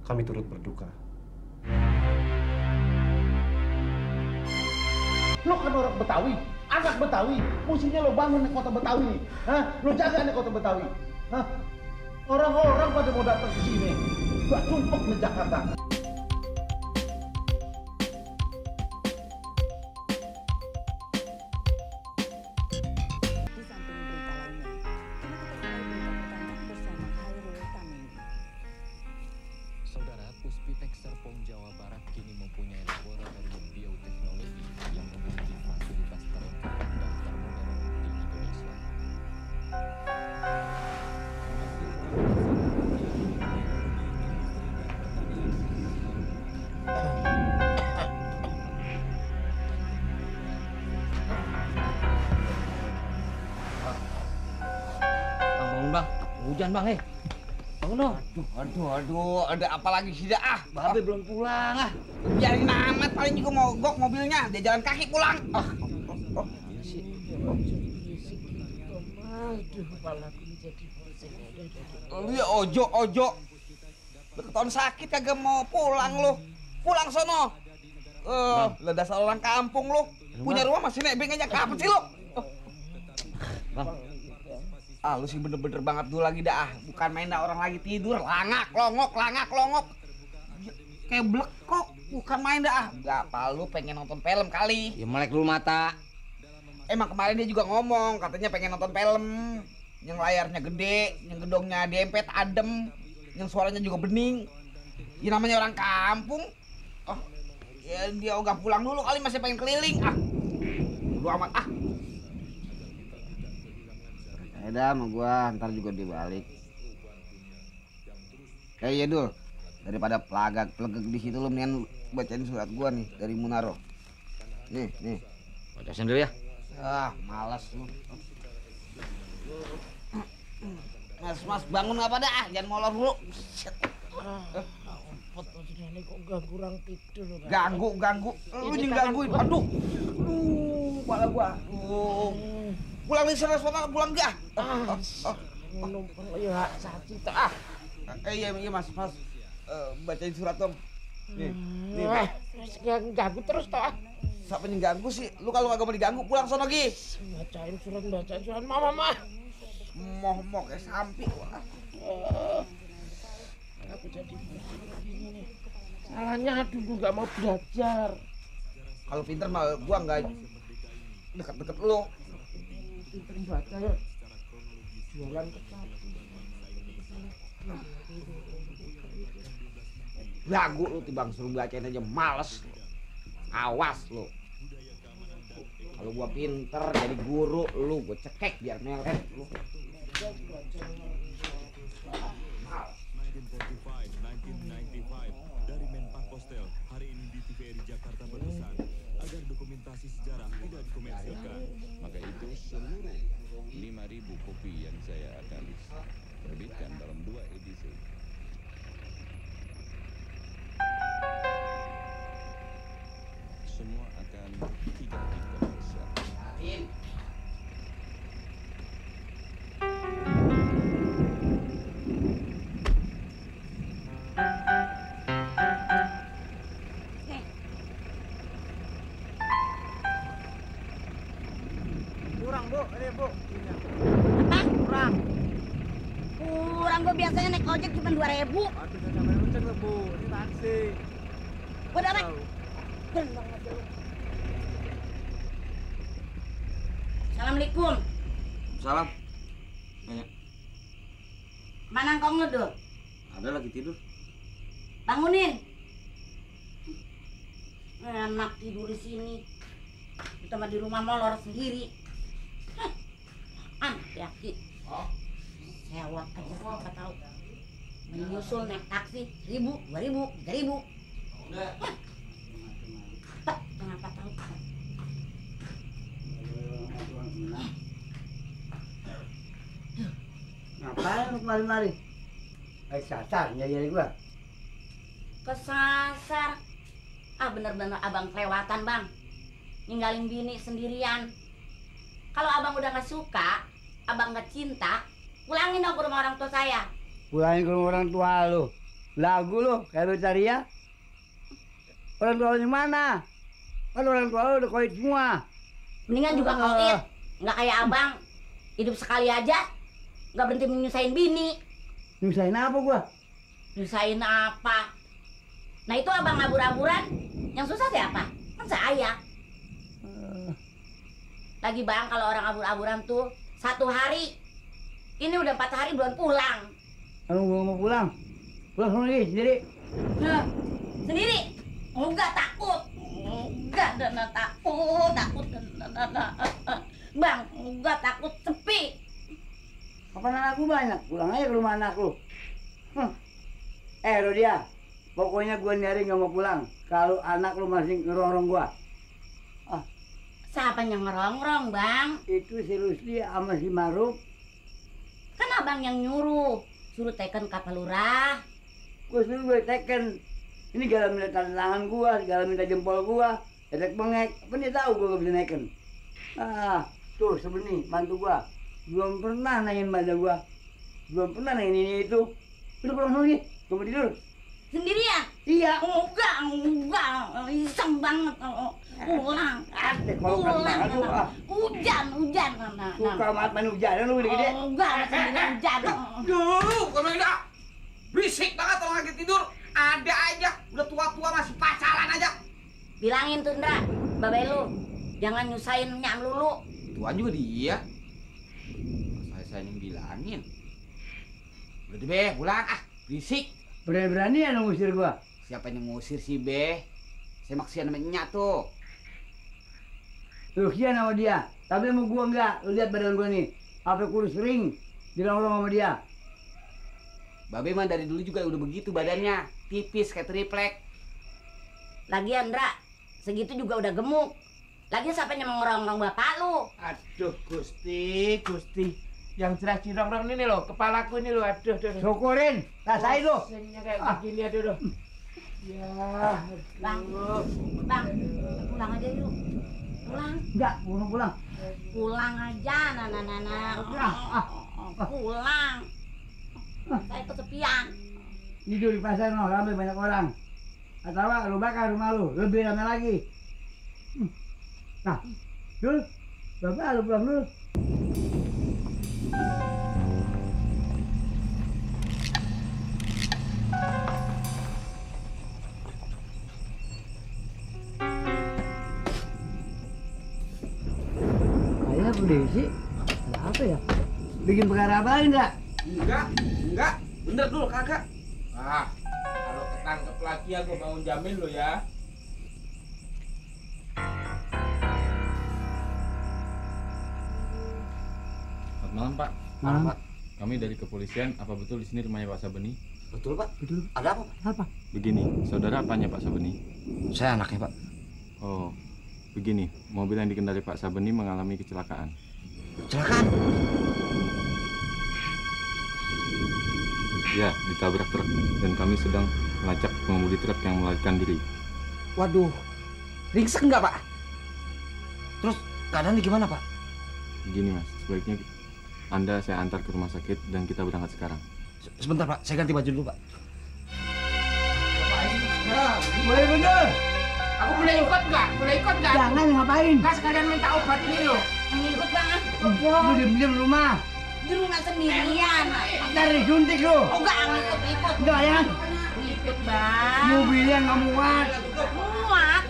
kami turut berduka. Lo kan orang Betawi, anak Betawi, mestinya lo bangun nih kota Betawi. Hah? Lo jaga nih kota Betawi. Hah? Orang-orang pada mau datang ke sini. Gak sumpah di Jakarta. Saudara, Puspitek Serpong Jawa Barat kini mempunyai laboratorium bioteknologi yang memiliki fasilitas terlengkap dan termodern di Indonesia. Bangun bang, hujan bang bangun dong. Aduh, ada apa lagi sih dah? Babe belum pulang ah. Biarin amat, paling juga mogok mobilnya, dia jalan kaki pulang. Aduh, kepalaku jadi pusing. Lu ya ojo. Udah ketahuan sakit kagak mau pulang lu. Pulang sono. Lu dasar orang kampung lu. Punya rumah masih nebeng aja, kapan sih lu? Bang. Lu sih bener-bener banget dulu lagi dah. Bukan main dah, orang lagi tidur, langak longok. Kayak blekok, bukan main dah. Enggak, apa lu pengen nonton film kali? Ya melek dulu mata. Emang kemarin dia juga ngomong, katanya pengen nonton film yang layarnya gede, yang gedongnya dempet adem, yang suaranya juga bening. Ya namanya orang kampung. Ya dia ogah pulang dulu kali, masih pengen keliling. Lu amat Eda sama gua ntar juga dia balik. Kayak Dul, daripada pelegak di situ lu mendingan bacain surat gua nih dari Munaro. Nih. Baca sendiri ya. Malas lu. Mas bangun apa dah? Jangan molor dulu. Ini kok ganggu orang tidur. Ganggu. Lu jangan gangguin. Aduh, kepala gua. Pulang nih sana pulang gak? Numpang ya sakit Iya mas. Bacain surat dong. Nih. Ganggu terus toh. Siapa yang ganggu sih? Lu kalau kagak mau diganggu pulang sono Gi. Bacain surat mama. Moh kayak sampi. Aku jadi begini nih. Salahnya dulu gak mau belajar. Kalau pinter mah gua nggak deket-deket lu. Pinter baca ya. Jualan kecapi. Lagu lu tibang suruh bacain aja males. Awas lu. Kalau gua pinter jadi guru lu gua cekek biar melet lu. 1945 dari Menpak Postel hari ini di TVRI Jakarta berpesan agar dokumentasi sejarah tidak dikomersilkan. Maka itu seluruh 5.000 kopi yang saya akan terbitkan dalam 2 edisi. Semua akan tidak dikomersial. Kurang Bu, biasanya naik ojek cuma 2.000. Aduh, jangan sampai lonceng loh Bu, ini taksi. Udah naik. Gendong aja lu. Assalamualaikum. Salam. Banyak. Mana engkau ngedul? Ada lagi tidur. Bangunin. Enak tidur di sini. Kita mah di rumah molor sendiri. Hati-hati. Sewot aja siapa tahu. Menyusul naik taksi 1.000, 2.000, 3.000. Kenapa tahu? Ngapain lu kemari-mari? Sasar nyari gua. Kesasar. Bener-bener abang kelewatan bang. Ninggalin bini sendirian. Kalau abang udah gak suka, abang gak cinta, pulangin dong ke rumah orang tua saya. Pulangin ke rumah orang tua lu. Lagu lu kayak lu cari ya. Orang tua lu yang mana? Kan orang tua lu udah koit semua. Mendingan juga koit. Nggak kayak abang. Hidup sekali aja. Nggak berhenti menyusahin bini. Nyusahin apa gua? Nyusahin apa? Nah itu abang abur-aburan. Yang susah siapa? Kan saya. Lagi bang kalau orang abur-aburan tuh 1 hari. Ini udah 4 hari belum pulang. Kalau gua mau pulang. Pulang sama lagi sendiri. Nah, sendiri? Enggak takut. Enggak takut. Bang, enggak takut sepi. Kapan anak lu banyak? Pulang aja ke rumah anak lu. Rodia, pokoknya gua nyari nggak mau pulang. Kalau anak lu masih ngerongrong gua. Siapa yang ngerongrong, Bang? Itu si Rusli sama si Maruf. Kan abang yang nyuruh. Suruh teken kapal lurah. Gua suruh gue teken. Ini segala minta tanda tangan gua, segala minta jempol gua. Edek bengek. Apa dia tahu gua gak bisa naikin? Tuh sebenih mantu gua. Belum pernah nanyain badan gua. Belum pernah nanyain ini itu. Udah pulang lagi. Gua mau tidur. Sendirian? Iya. Enggak. Iseng banget. Pulang. Hujan. Suka banget main hujan lu gede-gede. Enggak, sendirian hujan. Duh, Komenda. Berisik banget orang lagi tidur. Ada aja, udah tua-tua masih pacaran aja. Bilangin tuh Indra, babe lu. Jangan nyusahin Nyam Lulu. Tua juga dia. Saya yang bilangin. Udah deh, Be, pulang berisik. Berani-berani ya lu ngusir gua. Siapa yang ngusir sih, Be? Saya maksian sama Nyak tuh. Lu kian sama dia, tapi sama gua enggak. Lu lihat badan gua nih, sampai kurus kering. Dilong-long sama dia. Babe mah dari dulu juga udah begitu badannya, tipis kayak triplek. Lagian Indra, segitu juga udah gemuk. Lagian siapa yang mau ngerongrong bapak lu? Aduh, Gusti. Yang jelas cirong-rong ini loh, kepalaku ini loh, aduh. Syukurin, rasain lu. Rasanya kayak begini, aduh. Ya, Bang, pulang aja yuk. Pulang. Enggak, gua mau pulang. Pulang aja, pulang. Saya kesepian. Tidur di pasar no, ramai banyak orang. Atau lu bakar rumah lu, lebih ramai lagi. Nah, Dul, bapak lu pulang dulu. Kayak polisi, ada apa ya? Bikin perkara apa enggak? Enggak. Bener dulu kagak. Kalau ketangkep lagi aku mau jamin lo ya. Selamat malam, Pak. Malam, Pak. Kami dari kepolisian. Apa betul di sini rumahnya Pak Sabeni? Betul, Pak. Betul. Ada apa, Pak? Apa? Begini, saudara apanya Pak Sabeni? Saya anaknya, Pak. Oh, begini. Mobil yang dikendari Pak Sabeni mengalami kecelakaan. Kecelakaan? Ya, ditabrak truk dan kami sedang melacak pengemudi truk yang melarikan diri. Waduh. Ringsek enggak, Pak? Terus keadaannya gimana, Pak? Begini, Mas. Sebaiknya Anda saya antar ke rumah sakit dan kita berangkat sekarang. Sebentar, Pak. Saya ganti baju dulu, Pak. Boleh bener. Aku boleh ikut nggak? Jangan ngapain? Kan sekalian minta obat ini loh. Yang ikut Bang. Lu diem-diem rumah. Di rumah sendirian. Dari suntik lu. Enggak ngikut. Enggak ya? Ngikut Bang. Mobilnya nggak muat. Muat.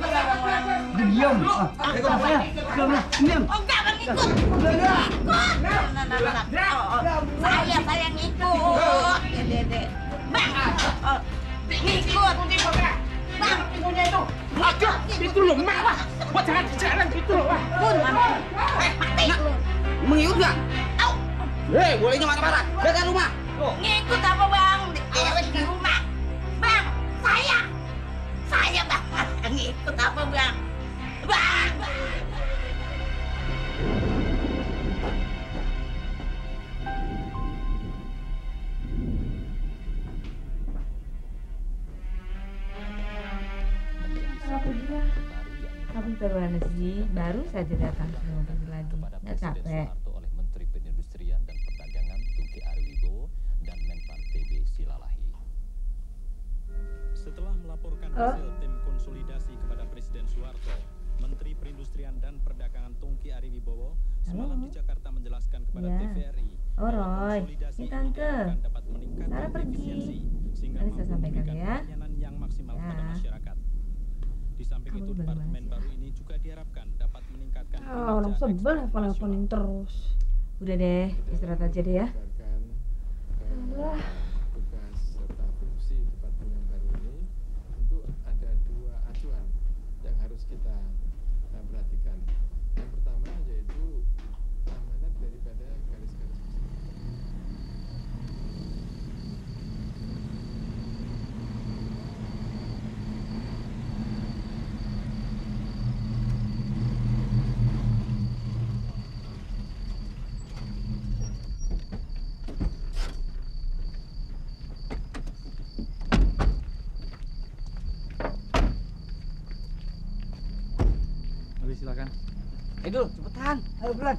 Diam. Diam. Enggak Bang ikut. Udah. Saya ngikut. Bang. Ngikut. Bang. Aduh, itu loh, Mak. Wah, jangan jalan gitu loh, Wah. Pun, mati lu. Mengikut nggak? Bolehnya marah-marah. Jaga rumah. Ngikut apa Bang? Dewek di rumah. Bang, saya Bang. Ngikut apa Bang? Bang. Kamu terwana sih, baru saja datang ke mobil lagi. Nggak capek? Oleh Menteri Perindustrian dan Perdagangan Tungki Ariwibowo dan Menpan TB Silalahi. Setelah melaporkan hasil tim konsolidasi kepada Presiden Soeharto, Menteri Perindustrian dan Perdagangan Tungki Ari Wibowo semalam di Jakarta menjelaskan kepada TVRI Roy, ini tante. dapat meningkatkan Nara pergi. efisiensi sehingga Nanti saya mampu sampaikan memberikan ya. pelayanan yang maksimal pada masyarakat. Di samping itu, departemen baru ini juga diharapkan dapat meningkatkan Orang sebel nelfon-nelfonin terus. Udah deh, istirahat aja deh ya. Alah. Tugas serta fungsi departemen yang baru ini tentu ada dua acuan yang harus kita perhatikan. Yang pertama yaitu amanat daripada garis-garis Silakan. Dul, cepetan. Ayo bulan.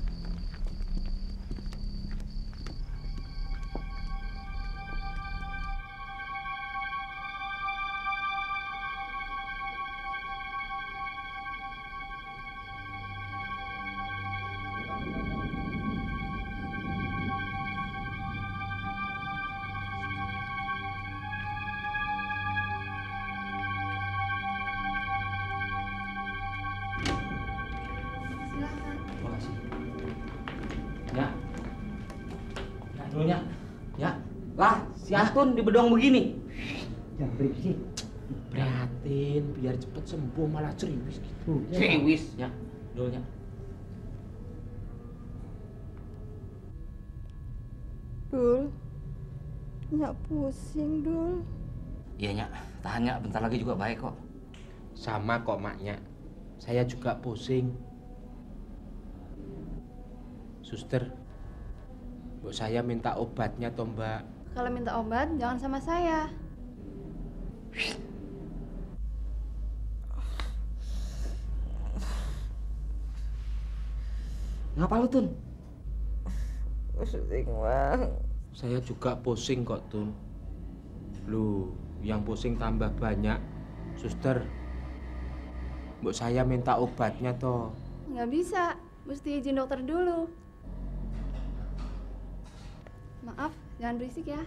Dulunya. Ya. Lah, si Antun di bedong begini. Jangan berisik. Prihatin, biar cepet sembuh malah ceriwis gitu. Ceriwis. Ya, dulunya. Dul, nyak pusing, Dul. Iya, Nyak. Tahan, Nyak. Bentar lagi juga baik kok. Sama kok, Maknya. Saya juga pusing. Suster, Bu saya minta obatnya toh, Mbak. Kalau minta obat, jangan sama saya. Ngapa lu, Tun? Pusing banget. Saya juga pusing kok, Tun. Lu, yang pusing tambah banyak. Suster, Bu saya minta obatnya toh. Nggak bisa, mesti izin dokter dulu. Maaf, jangan berisik ya.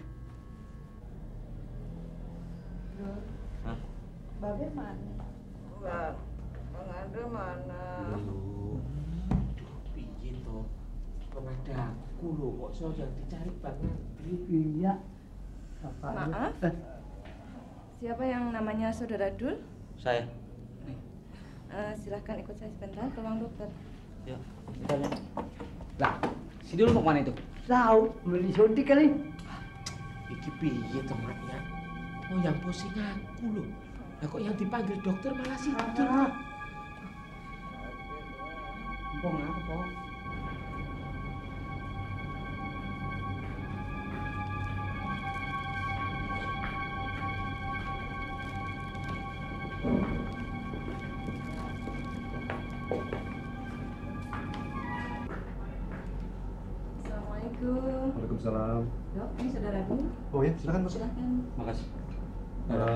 Hah? Babe mana? Bang Ade mana? Lu, piye toh? Pengadaku lho, kok so yang dicari Bang Ade. Iya. Maaf. Siapa yang namanya Saudara Dul? Saya. Silahkan ikut saya sebentar ke ruang dokter. Yuk, kita lihat. Lah, si Dul mau kemana itu? Tahu, beli suntik kali. Iki piye toh, Maknya? Oh, yang pusing aku lho. Lah kok yang dipanggil dokter malah si Dul. Pong apa, Pong? Assalamualaikum. Waalaikumsalam. Dok, ini Saudara Dul. Oh ya, silakan masuk. Silakan. Makasih.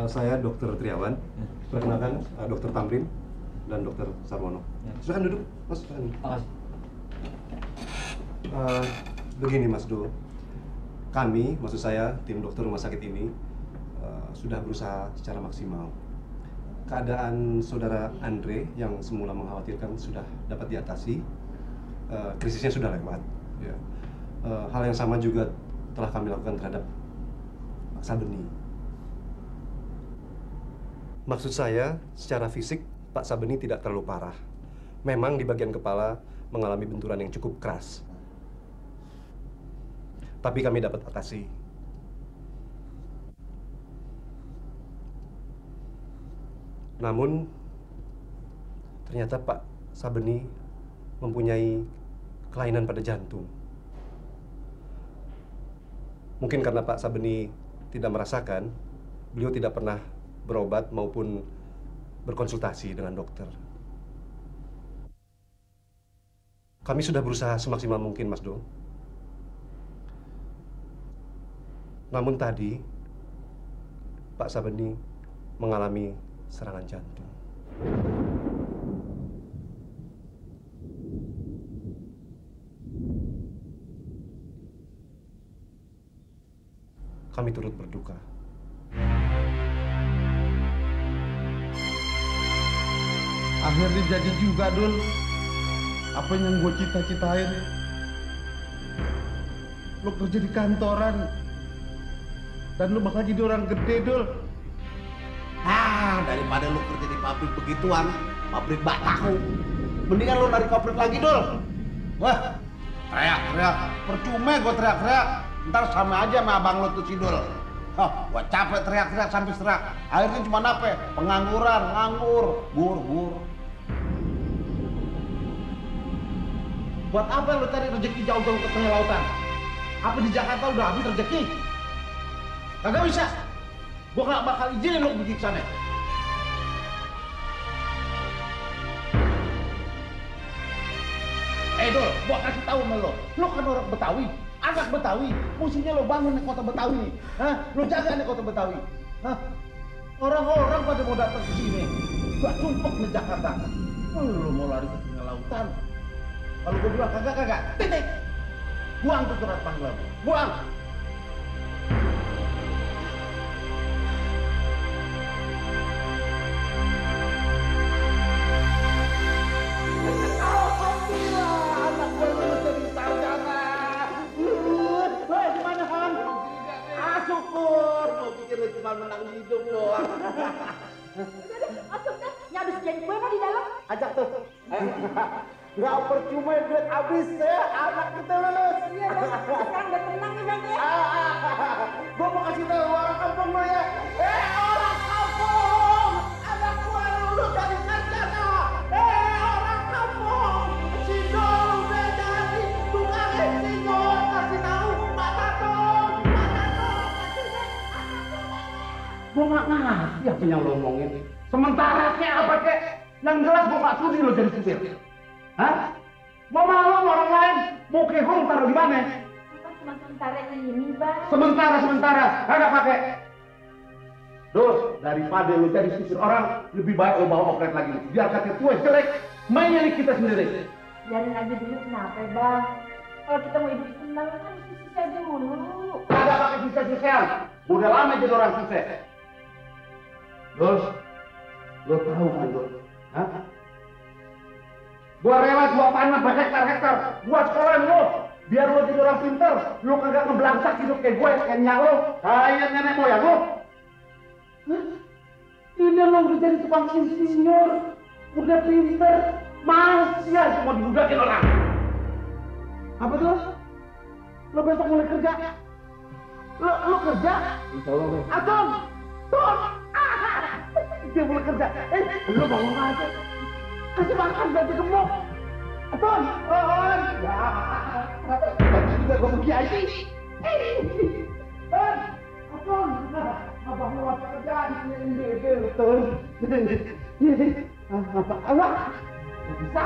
Saya Dokter Triawan. Perkenalkan Dokter Tamrin dan Dokter Sarwono. Silakan duduk, Mas. Silakan. Makasih. Begini Mas Dul, kami, maksud saya tim dokter rumah sakit ini sudah berusaha secara maksimal. Keadaan saudara Andre yang semula mengkhawatirkan sudah dapat diatasi, krisisnya sudah lewat. Ya. Hal yang sama juga telah kami lakukan terhadap Pak Sabeni. Maksud saya, secara fisik Pak Sabeni tidak terlalu parah. Memang di bagian kepala mengalami benturan yang cukup keras. Tapi kami dapat atasi. Namun, ternyata Pak Sabeni mempunyai kelainan pada jantung. Mungkin karena Pak Sabeni tidak merasakan, beliau tidak pernah berobat maupun berkonsultasi dengan dokter. Kami sudah berusaha semaksimal mungkin, Mas Do. Namun tadi, Pak Sabeni mengalami serangan jantung. Kami turut berduka. Akhirnya jadi juga, Dul. Apa yang gue cita-citain. Lu kerja di kantoran. Dan lu bakal jadi orang gede, Dul. Daripada lu kerja di pabrik begituan, pabrik bak tahu. Mendingan lu narik pabrik lagi, Dul. Wah, teriak-teriak. Percuma gue teriak-teriak. Ntar sama aja sama abang lu tuh si Dul. Gua capek teriak-teriak sampai serak. Akhirnya cuma apa? Pengangguran, nganggur, bur. Buat apa lu cari rezeki jauh-jauh ke tengah lautan? Apa di Jakarta udah habis rezeki? Kagak bisa. Gua gak bakal izinin lu pergi ke sana. Dul, gua kasih tahu sama lo kan orang Betawi, anak Betawi, mestinya lo bangun nih kota Betawi nih, lo jaga nih kota Betawi, orang-orang pada mau datang ke sini, gak sumpah ke Jakarta, lo mau lari ke tengah lautan, kalau gua bilang kagak, titik, buang tuh surat panggilan, buang. Syukur, mau pikir lu cuma menang hidup doang. Masuk deh, nyabis jadi kue mau di dalam. Ajak tuh. Gak percuma duit habis ya, anak kita lulus. Iya bang, sekarang udah tenang nih bang ya. Gua mau kasih tahu orang kampung lo ya. Orang kampung, anak gua lulus dari sarjana. Orang kampung, si Dul udah jadi tukang insinyur. Kasih tahu Pak Tatung. Gua gak ngerti apa yang lo omongin. Sementara kayak apa kek? Yang jelas gua gak sudi lo jadi supir. Hah? Mau malu sama orang lain? Mau kehong taruh di mana? Cuma sementara ini bang. Sementara, kagak pakai. Dos, daripada lo jadi supir orang, lebih baik lo bawa okret lagi. Biar kata tua jelek, mainnya nih kita sendiri. Biarin aja dulu kenapa bang? Kalau kita mau hidup senang kan sisi aja mulu. Kagak pakai sisa-sisaan. Udah lama jadi orang sukses. Dos, lo tahu kan Dos? Hah? Gua rela gua tanah berhektar-hektar, gua sekolahin lo, biar lo jadi orang pinter, lo kagak ngebelangsak hidup kayak gue, kayak nyak lo, kayak nenek moyang lo. Ini lo udah jadi tukang insinyur, udah pinter, masih aja mau dibudakin orang. Apa tuh? Lo besok mulai kerja? Lo kerja? Insya Allah, Bang. Atom! Tom! Dia mulai kerja. Lo bangun aja. Kasih makan gaji gemuk. Atom! On! Ya. Tadi juga gue pergi aja. Atom! Abang lo apa kerja? Ini betul. Apa? Allah! Bisa.